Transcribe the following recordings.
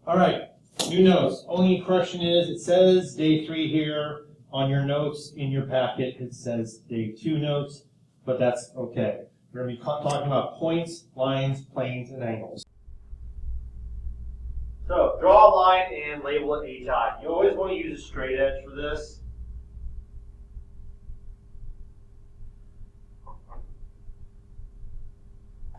All right, new notes. Only correction is it says day 3 here on your notes in your packet. It says day 2 notes, but that's okay. We're going to be talking about points, lines, planes, and angles. So draw a line and label it HI. You always want to use a straight edge for this.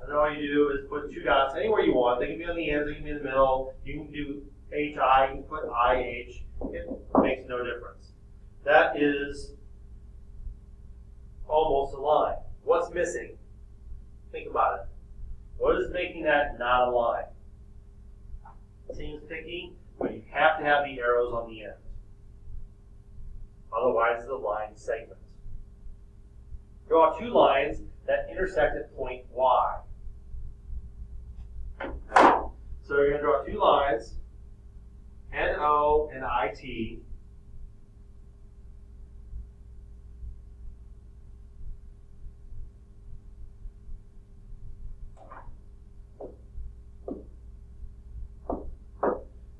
And then all you do is put 2 dots anywhere you want. They can be on the ends, they can be in the middle. You can do HI, you can put IH. It makes no difference. That is almost a line. What's missing? Think about it. What is making that not a line? Seems picky, but you have to have the arrows on the end. Otherwise, it's a line segment. Draw 2 lines that intersect at point Y. So you're going to draw 2 lines, NO and IT.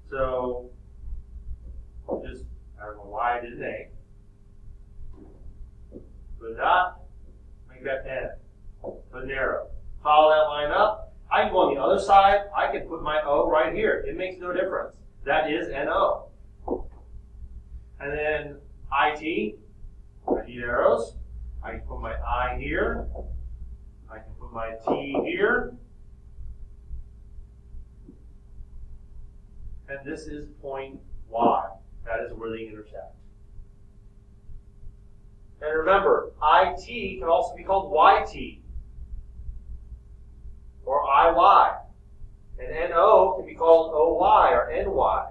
So, just, I don't know why I did an A. Put a dot, make that N. Put an arrow. Follow that line up. I can go on the other side. I can put my O right here. It makes no difference. That is NO. And then IT, I need arrows. I can put my I here. I can put my T here. And this is point Y. That is where they intersect. And remember, IT can also be called YT or IY. And NO can be called OY or NY.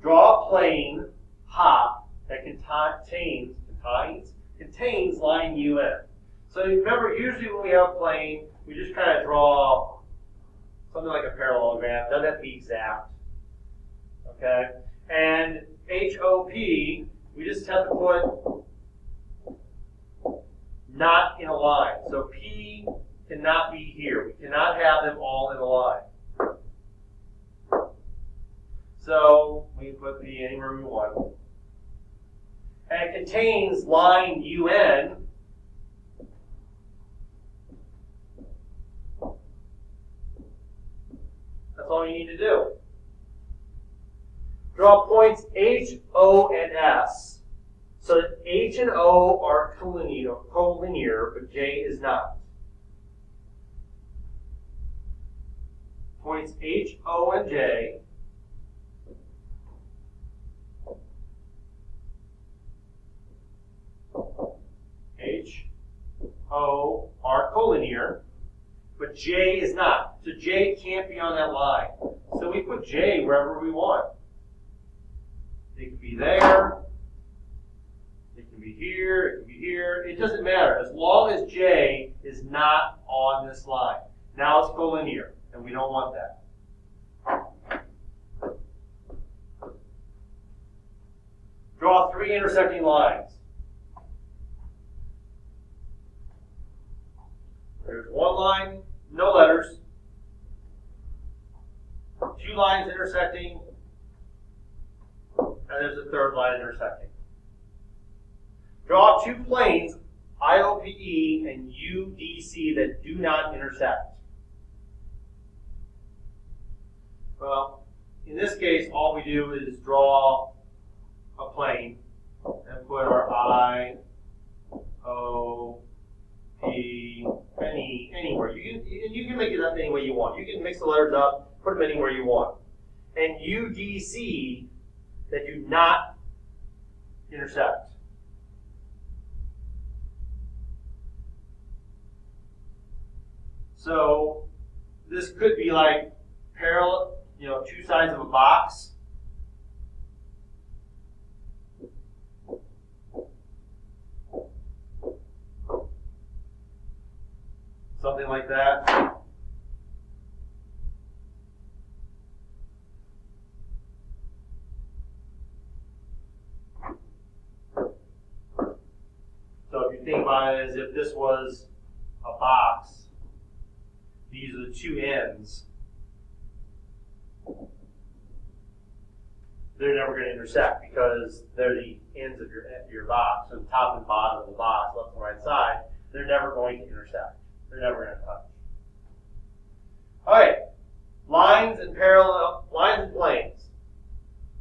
Draw a plane hot that contains line UN. So remember, usually when we have a plane, we just kind of draw something like a parallelogram. Doesn't have to be exact. Okay? And HOP, we just have to put not in a line. So P cannot be here. We cannot have them all in a line. So we can put P anywhere we want. And it contains line UN. That's all you need to do. Draw points H, O, and S so that H and O are collinear, but J is not. Points H, O, and J H, O are collinear, but J is not. So J can't be on that line. So we put J wherever we want. It can be there. It can be here. It can be here. It doesn't matter as long as J is not on this line. Now it's collinear, and we don't want that. Draw 3 intersecting lines. There's 1 line, no letters. 2 lines intersecting. And there's a 3rd line intersecting. Draw 2 planes, IOPE and UDC, that do not intersect. Well, in this case, all we do is draw a plane and put our I, O, P, anywhere. You can make it up any way you want. You can mix the letters up, put them anywhere you want. And UDC that do not intersect. So this could be like parallel, 2 sides of a box. Something like that. So if you think about it as if this was a box, these are the 2 ends. they're never going to intersect because they're the ends of your box, so the top and bottom of the box, left and right side. They're never going to intersect. They're never going to touch. All right, lines and planes.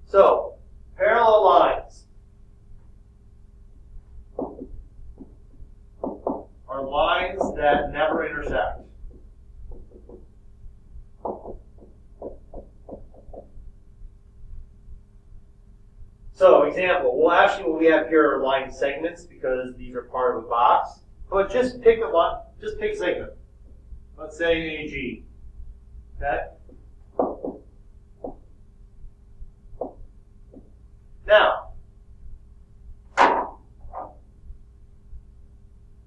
So, parallel lines are lines that never intersect. So, example, well, actually what we have here are line segments because these are part of a box. But just pick a line, just pick a segment. Let's say AG. Okay? Now,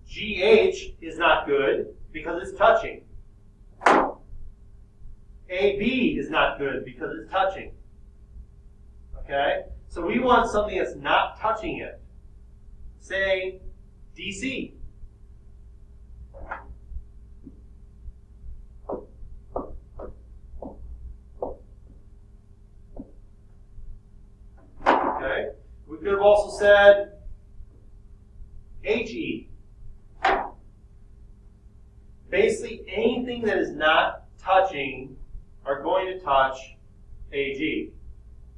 GH is not good because it's touching. AB is not good because it's touching. Okay? So we want something that's not touching it. Say DC. Okay? We could have also said HE. Basically, anything that is not touching are going to touch AG.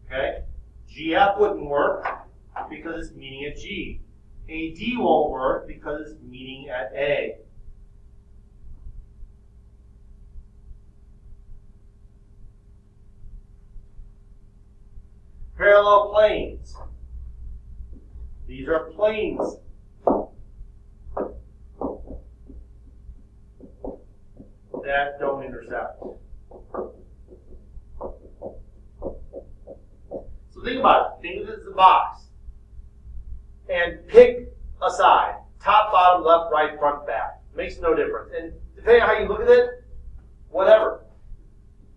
Okay? GF wouldn't work because it's meeting at G. AD won't work because it's meeting at A. Parallel planes. These are planes. That don't intersect. So think about it. Think of it as a box. And pick a side. Top, bottom, left, right, front, back. Makes no difference. And depending on how you look at it, whatever.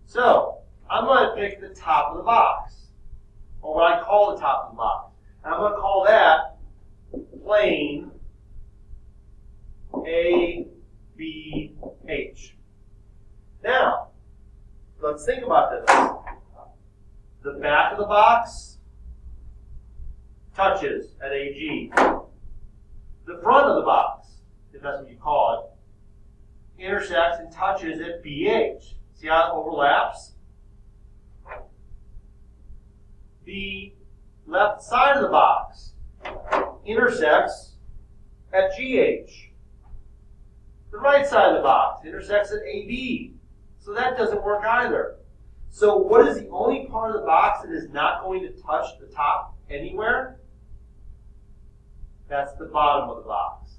So, I'm going to pick the top of the box. Or what I call the top of the box. And I'm going to call that plane A, B, H. Now, let's think about this. The back of the box touches at AG. The front of the box, if that's what you call it, intersects and touches at BH. See how it overlaps? The left side of the box intersects at GH. The right side of the box intersects at AB. So that doesn't work either. So what is the only part of the box that is not going to touch the top anywhere? That's the bottom of the box.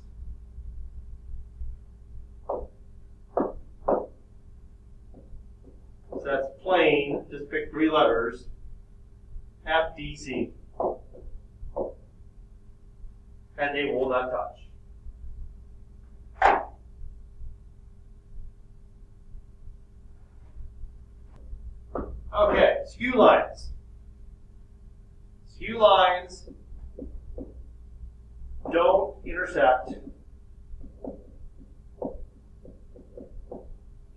So that's plane, just pick 3 letters, FDC. And they will not touch. Okay, skew lines. Skew lines don't intersect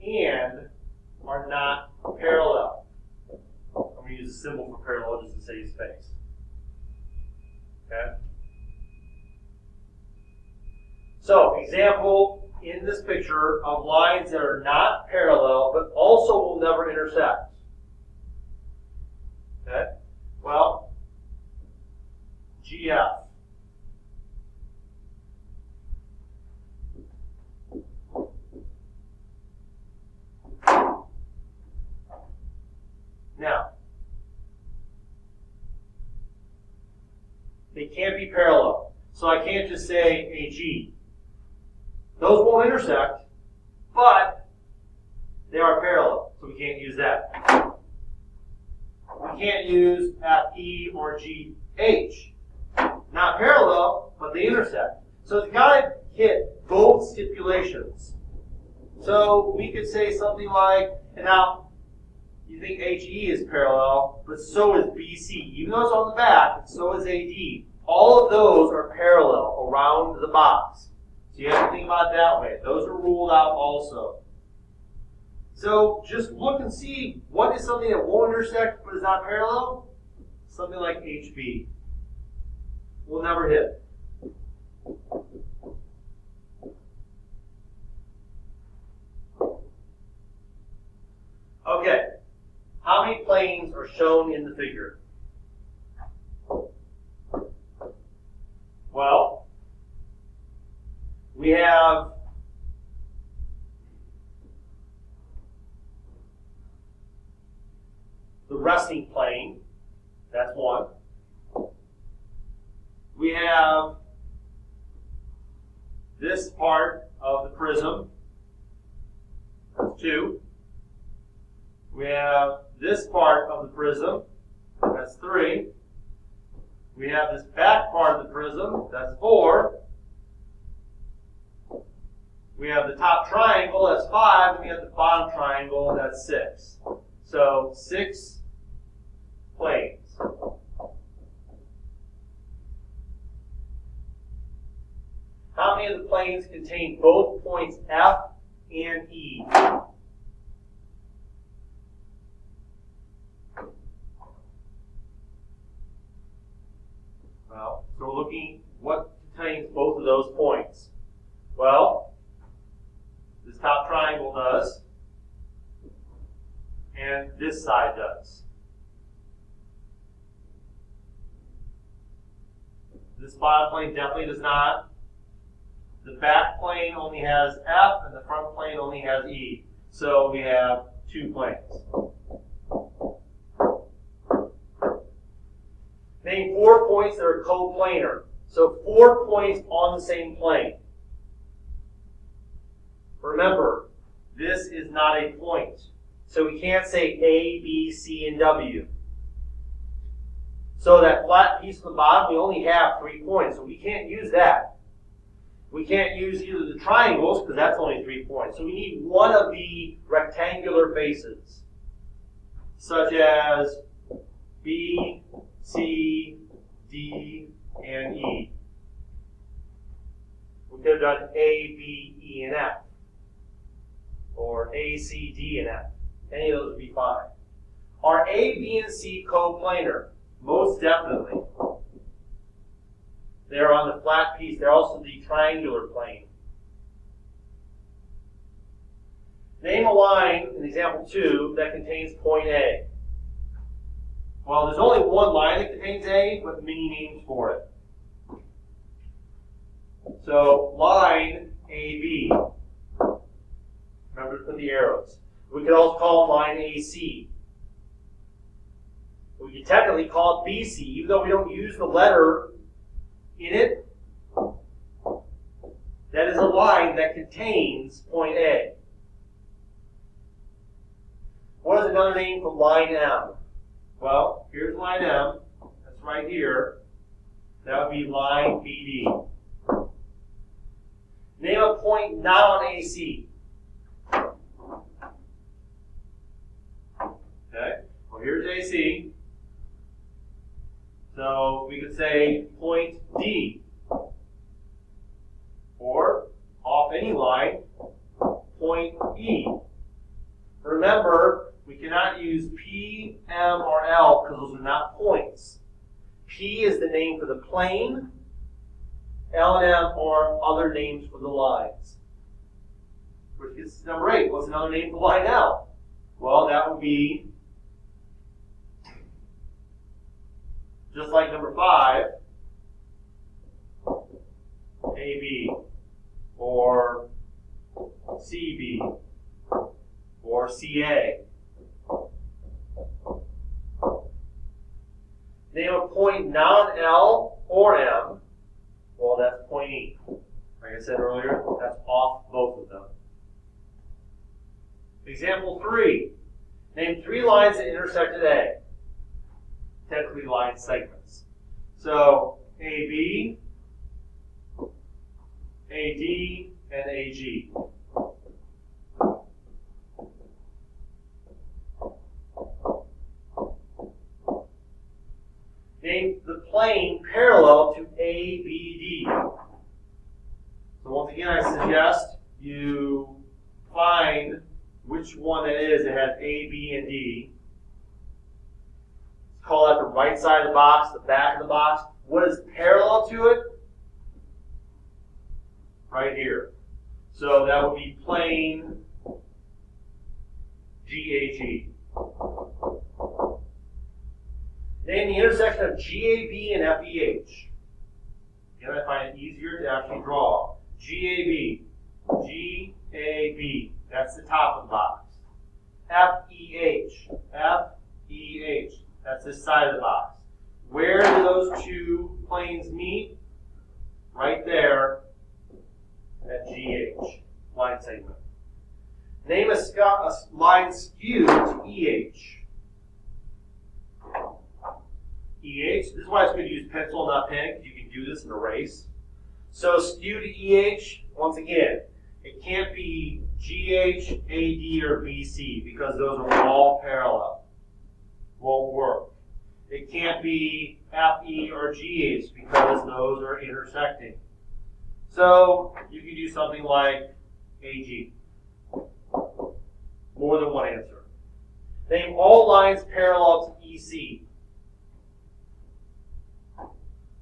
and are not parallel. I'm going to use a symbol for parallel just to save space. Okay? So, example in this picture of lines that are not parallel but also will never intersect. Okay? Well, GF. Now, they can't be parallel. So I can't just say HE. Those won't intersect, but they are parallel. So we can't use that. We can't use FE or GH. Not parallel, but they intersect. So it's got to hit both stipulations. So we could say something like, and now you think HE is parallel, but so is BC. Even though it's on the back, so is AD. All of those are parallel around the box. So you have to think about it that way. Those are ruled out also. So just look and see what is something that won't intersect but is not parallel. something like HB. We'll never hit. Okay, how many planes are shown in the figure? Well, we have the resting plane, that's one. We have this part of the prism, that's two. We have this part of the prism, that's three. We have this back part of the prism, that's four. We have the top triangle, that's five. And we have the bottom triangle, that's six. So 6 planes. How many of the planes contain both points F and E? Well, so we're looking what contains both of those points. Well, this top triangle does, and this side does. This bottom plane definitely does not. The back plane only has F, and the front plane only has E. So we have 2 planes. Name 4 points that are coplanar. So 4 points on the same plane. Remember, this is not a point. So we can't say A, B, C, and W. So that flat piece on the bottom, we only have 3 points. So we can't use that. We can't use either the triangles, because that's only 3 points. So we need one of the rectangular faces, such as B, C, D, and E. We could have done A, B, E, and F. Or A, C, D, and F. Any of those would be fine. Are A, B, and C coplanar? Most definitely. They're on the flat piece. They're also the triangular plane. Name a line in example 2 that contains point A. Well, there's only one line that contains A, but many names for it. So, line AB. Remember to put the arrows. We could also call it line AC. We could technically call it BC, even though we don't use the letter in it. That is a line that contains point A. What is another name for line M? Well, here's line M. That's right here. That would be line BD. Name a point not on AC. Okay, well here's AC. So we could say point D. Or, off any line, point E. Remember, we cannot use P, M, or L because those are not points. P is the name for the plane. L and M are other names for the lines. Which gets to number 8. What's another name for line L? Well, that would be, just like number 5, AB, or CB, or CA. Name a point not on L or M. Well, that's point E. Like I said earlier, that's off both of them. Example 3. Name 3 lines that intersect at A. Technically line segments. So, AB, AD, and AG. Name the plane parallel to ABD. So once again, I suggest you find which one it is that has A, B, and D. call that the right side of the box, the back of the box. What is parallel to it? Right here. So that would be plane GAG. Name the intersection of GAB and FEH. Again, I find it easier to actually draw. GAB. GAB. That's the top of the box. FEH. FEH. That's this side of the box. Where do those two planes meet? Right there at GH. Line segment. Name a line skewed to EH. EH. This is why it's good to use pencil, not pen, because you can do this in a race. So skew to EH, once again, it can't be GH, AD, or BC because those are all parallel. Won't work. It can't be FE or GH because those are intersecting. So you can do something like AG. More than one answer. Name all lines parallel to EC.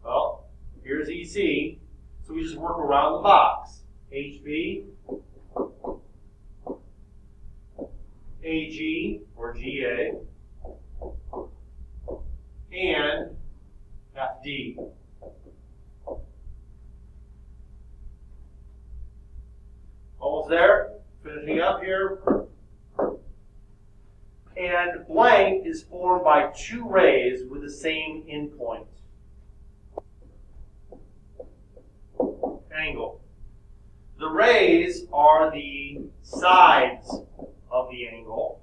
Well, here's EC, so we just work around the box. HB, AG, or GA, and FD. Almost there. Finishing up here. And blank is formed by two rays with the same endpoint. Angle. The rays are the sides of the angle.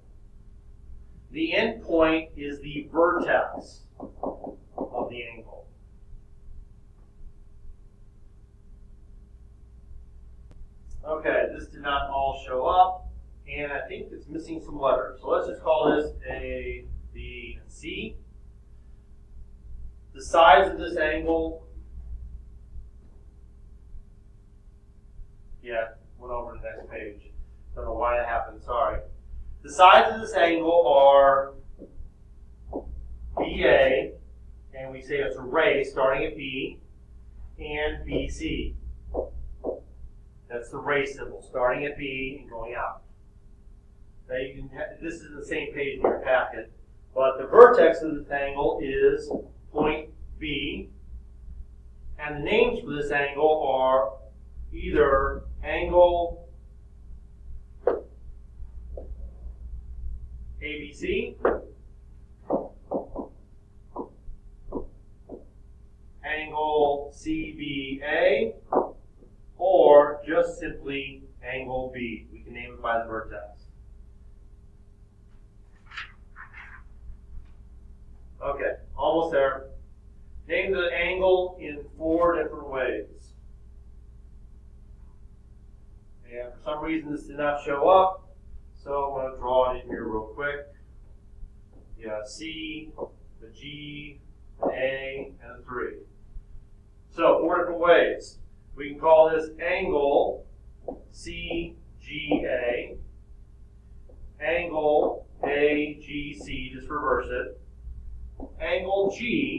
The endpoint is the vertex of the angle. Okay, this did not all show up, and I think it's missing some letters. So let's just call this A, B, and C. The sides of this angle, went over to the next page. Don't know why that happened, sorry. The sides of this angle are BA, and we say it's a ray starting at B, and BC. That's the ray symbol, starting at B and going out. Now you can this is the same page in your packet, but the vertex of this angle is point B, and the names for this angle are either angle ABC, angle CBA, or just simply angle B. We can name it by the vertex. Okay, almost there. Name the angle in 4 different ways. And for some reason this did not show up, so I'm going to draw it in here real quick. Yeah, C, the G, an A, and a 3. So 4 different ways. We can call this angle CGA, angle AGC, just reverse it, angle G